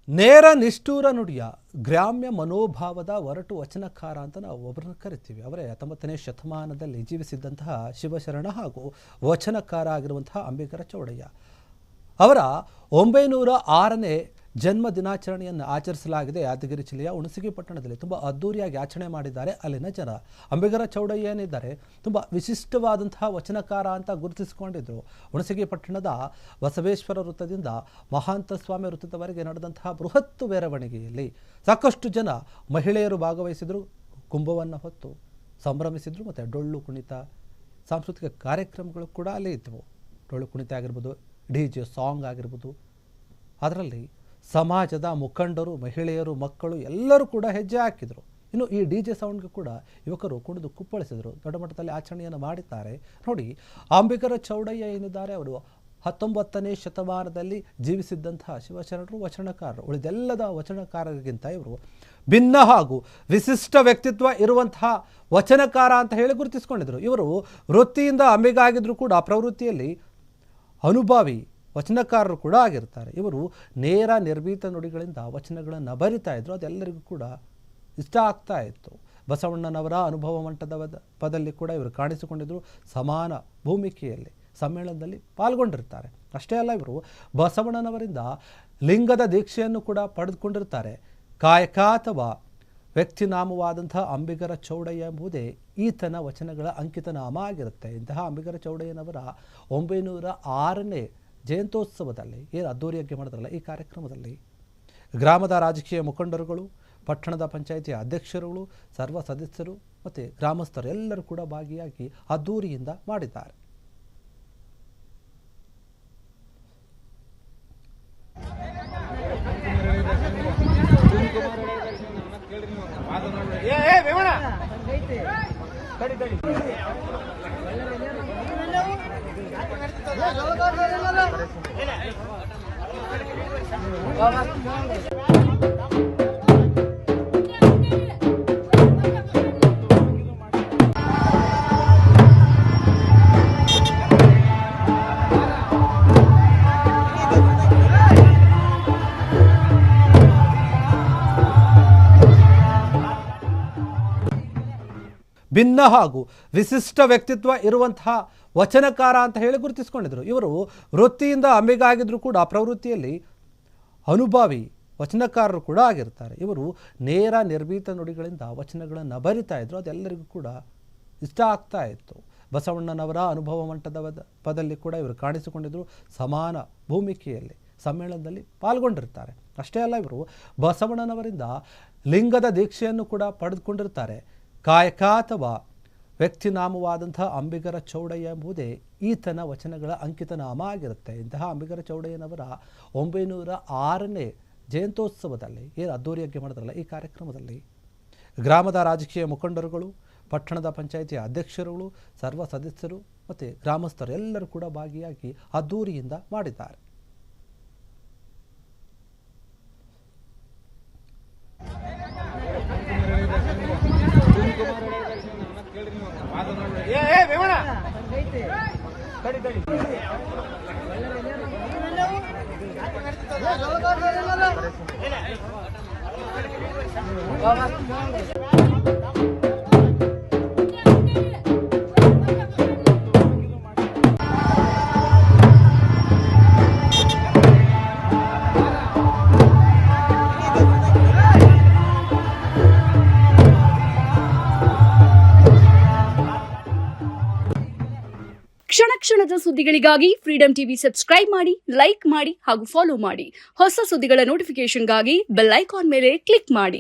ನೇರ ನಿಷ್ಠೂರ ನುಡಿಯ ಗ್ರಾಮ್ಯ ಮನೋಭಾವದ ಒರಟು ವಚನಕಾರ ಅಂತ ನಾವು ಒಬ್ಬರನ್ನ ಕರಿತೀವಿ. ಅವರೇ 19ನೇ ಶತಮಾನದಲ್ಲಿ ಜೀವಿಸಿದ್ದಂತಹ ಶಿವಶರಣ ಹಾಗೂ ವಚನಕಾರ ಆಗಿರುವಂತಹ ಅಂಬಿಗರ ಚೌಡಯ್ಯ ಅವರ 906ನೇ ಜನ್ಮ ದಿನಾಚರಣೆಯನ್ನು ಆಚರಿಸಲಾಗಿದೆ. ಯಾದಗಿರಿ ಜಿಲ್ಲೆಯ ಹುಣಸಗಿ ಪಟ್ಟಣದಲ್ಲಿ ತುಂಬ ಅದ್ದೂರಿಯಾಗಿ ಆಚರಣೆ ಮಾಡಿದ್ದಾರೆ ಅಲ್ಲಿನ ಜನ. ಅಂಬಿಗರ ಚೌಡಯ್ಯ ಏನಿದ್ದಾರೆ ತುಂಬ ವಿಶಿಷ್ಟವಾದಂತಹ ವಚನಕಾರ ಅಂತ ಗುರುತಿಸಿಕೊಂಡಿದ್ದರು. ಹುಣಸಗಿ ಪಟ್ಟಣದ ಬಸವೇಶ್ವರ ವೃತ್ತದಿಂದ ಮಹಾಂತ ಸ್ವಾಮಿ ವೃತ್ತದವರೆಗೆ ನಡೆದಂತಹ ಬೃಹತ್ ಮೆರವಣಿಗೆಯಲ್ಲಿ ಸಾಕಷ್ಟು ಜನ ಮಹಿಳೆಯರು ಭಾಗವಹಿಸಿದರು. ಕುಂಭವನ್ನು ಹೊತ್ತು ಸಂಭ್ರಮಿಸಿದರು. ಮತ್ತು ಡೊಳ್ಳು ಕುಣಿತ, ಸಾಂಸ್ಕೃತಿಕ ಕಾರ್ಯಕ್ರಮಗಳು ಕೂಡ ಅಲ್ಲೇ ಇದ್ದವು. ಡೊಳ್ಳು ಕುಣಿತ ಆಗಿರ್ಬೋದು, DJ ಸಾಂಗ್ ಆಗಿರ್ಬೋದು. ಅದರಲ್ಲಿ ಸಮಾಜದ ಮುಖಂಡರು, ಮಹಿಳೆಯರು, ಮಕ್ಕಳು ಎಲ್ಲರೂ ಕೂಡ ಹೆಜ್ಜೆ ಹಾಕಿದರು. ಇನ್ನು ಈ DJ ಸೌಂಡ್ಗೆ ಕೂಡ ಯುವಕರು ಕುಣಿದು ಕುಪ್ಪಳಿಸಿದರು. ದೊಡ್ಡ ಮಟ್ಟದಲ್ಲಿ ಆಚರಣೆಯನ್ನು ಮಾಡಿದ್ದಾರೆ. ನೋಡಿ, ಅಂಬಿಗರ ಚೌಡಯ್ಯ ಏನಿದ್ದಾರೆ ಅವರು 19ನೇ ಶತಮಾನದಲ್ಲಿ ಜೀವಿಸಿದ್ದಂತಹ ಶಿವಶರಣರು, ವಚನಕಾರರು. ಉಳಿದೆಲ್ಲದ ವಚನಕಾರರಿಗಿಂತ ಇವರು ಭಿನ್ನ ಹಾಗೂ ವಿಶಿಷ್ಟ ವ್ಯಕ್ತಿತ್ವ ಇರುವಂತಹ ವಚನಕಾರ ಅಂತ ಹೇಳಿ ಗುರುತಿಸಿಕೊಂಡಿದ್ರು. ಇವರು ವೃತ್ತಿಯಿಂದ ಅಂಬಿಗಾಗಿದ್ರು ಕೂಡ ಪ್ರವೃತ್ತಿಯಲ್ಲಿ ಅನುಭವಿ ವಚನಕಾರರು ಕೂಡ ಆಗಿರ್ತಾರೆ. ಇವರು ನೇರ ನಿರ್ಭೀತ ನುಡಿಗಳಿಂದ ವಚನಗಳನ್ನು ಬರಿತಾ ಇದ್ರು. ಅದೆಲ್ಲರಿಗೂ ಕೂಡ ಇಷ್ಟ ಆಗ್ತಾ ಇತ್ತು. ಬಸವಣ್ಣನವರ ಅನುಭವ ಮಂಟದ ಪದಲ್ಲಿ ಕೂಡ ಇವರು ಕಾಣಿಸಿಕೊಂಡಿದ್ರು. ಸಮಾನ ಭೂಮಿಕೆಯಲ್ಲಿ ಸಮ್ಮೇಳನದಲ್ಲಿ ಪಾಲ್ಗೊಂಡಿರ್ತಾರೆ. ಅಷ್ಟೇ ಅಲ್ಲ, ಇವರು ಬಸವಣ್ಣನವರಿಂದ ಲಿಂಗದ ದೀಕ್ಷೆಯನ್ನು ಕೂಡ ಪಡೆದುಕೊಂಡಿರ್ತಾರೆ. ಕಾಯಕ ಅಥವಾ ವ್ಯಕ್ತಿನಾಮವಾದಂತಹ ಅಂಬಿಗರ ಚೌಡಯ್ಯ ಎಂಬುದೇ ಈತನ ವಚನಗಳ ಅಂಕಿತ ನಾಮ ಆಗಿರುತ್ತೆ. ಇಂತಹ ಅಂಬಿಗರ ಚೌಡಯ್ಯನವರ 906ನೇ ಜಯಂತ್ಯೋತ್ಸವದಲ್ಲಿ ಏನು ಅದ್ದೂರಿಯಾಗಿ ಮಾಡಿದ್ರಲ್ಲ, ಈ ಕಾರ್ಯಕ್ರಮದಲ್ಲಿ ಗ್ರಾಮದ ರಾಜಕೀಯ ಮುಖಂಡರುಗಳು, ಪಟ್ಟಣದ ಪಂಚಾಯಿತಿಯ ಅಧ್ಯಕ್ಷರುಗಳು, ಸರ್ವ ಸದಸ್ಯರು ಮತ್ತು ಗ್ರಾಮಸ್ಥರು ಎಲ್ಲರೂ ಕೂಡ ಭಾಗಿಯಾಗಿ ಅದ್ದೂರಿಯಿಂದ ಮಾಡಿದ್ದಾರೆ. ಭಿನ್ನ ಹಾಗೂ ವಿಶಿಷ್ಟ ವ್ಯಕ್ತಿತ್ವ ಇರುವಂತಹ ವಚನಕಾರ ಅಂತ ಹೇಳಿ ಗುರುತಿಸಿಕೊಂಡಿದ್ರು. ಇವರು ವೃತ್ತಿಯಿಂದ ಅಂಬಿಗಾಗಿದ್ರು ಕೂಡ ಪ್ರವೃತ್ತಿಯಲ್ಲಿ ಅನುಭವಿ ವಚನಕಾರರು ಕೂಡ ಆಗಿರ್ತಾರೆ. ಇವರು ನೇರ ನಿರ್ಭೀತ ನುಡಿಗಳಿಂದ ವಚನಗಳನ್ನು ಬರಿತಾ ಇದ್ರು. ಅದೆಲ್ಲರಿಗೂ ಕೂಡ ಇಷ್ಟ ಆಗ್ತಾ ಇತ್ತು. ಬಸವಣ್ಣನವರ ಅನುಭವ ಮಂಟದ ಪದಲ್ಲಿ ಕೂಡ ಇವರು ಕಾಣಿಸಿಕೊಂಡಿದ್ರು. ಸಮಾನ ಭೂಮಿಕೆಯಲ್ಲಿ ಸಮ್ಮೇಳನದಲ್ಲಿ ಪಾಲ್ಗೊಂಡಿರ್ತಾರೆ. ಅಷ್ಟೇ ಅಲ್ಲ, ಇವರು ಬಸವಣ್ಣನವರಿಂದ ಲಿಂಗದ ದೀಕ್ಷೆಯನ್ನು ಕೂಡ ಪಡೆದುಕೊಂಡಿರ್ತಾರೆ. ಕಾಯಕ ಅಥವಾ ವ್ಯಕ್ತಿನಾಮವಾದಂತಹ ಅಂಬಿಗರ ಚೌಡಯ್ಯ ಎಂಬುದೇ ಈತನ ವಚನಗಳ ಅಂಕಿತ ನಾಮ ಆಗಿರುತ್ತೆ. ಇಂತಹ ಅಂಬಿಗರ ಚೌಡಯ್ಯನವರ 906ನೇ ಜಯಂತ್ಯೋತ್ಸವದಲ್ಲಿ ಏನು ಅದ್ದೂರಿಯಾಗಿ ಮಾಡಿದ್ರಲ್ಲ, ಈ ಕಾರ್ಯಕ್ರಮದಲ್ಲಿ ಗ್ರಾಮದ ರಾಜಕೀಯ ಮುಖಂಡರುಗಳು, ಪಟ್ಟಣದ ಪಂಚಾಯಿತಿಯ ಅಧ್ಯಕ್ಷರುಗಳು, ಸರ್ವ ಸದಸ್ಯರು ಮತ್ತು ಗ್ರಾಮಸ್ಥರು ಎಲ್ಲರೂ ಕೂಡ ಭಾಗಿಯಾಗಿ ಅದ್ದೂರಿಯಿಂದ ಮಾಡಿದ್ದಾರೆ. ಕ್ಷಣ ಕ್ಷಣದ ಸುದ್ದಿಗಳಿಗಾಗಿ ಫ್ರೀಡಂ ಟಿವಿ ಸಬ್ಸ್ಕ್ರೈಬ್ ಮಾಡಿ, ಲೈಕ್ ಮಾಡಿ ಹಾಗೂ ಫಾಲೋ ಮಾಡಿ. ಹೊಸ ಸುದ್ದಿಗಳ ನೋಟಿಫಿಕೇಶನ್ಗಾಗಿ ಬೆಲ್ ಐಕಾನ್ ಮೇಲೆ ಕ್ಲಿಕ್ ಮಾಡಿ.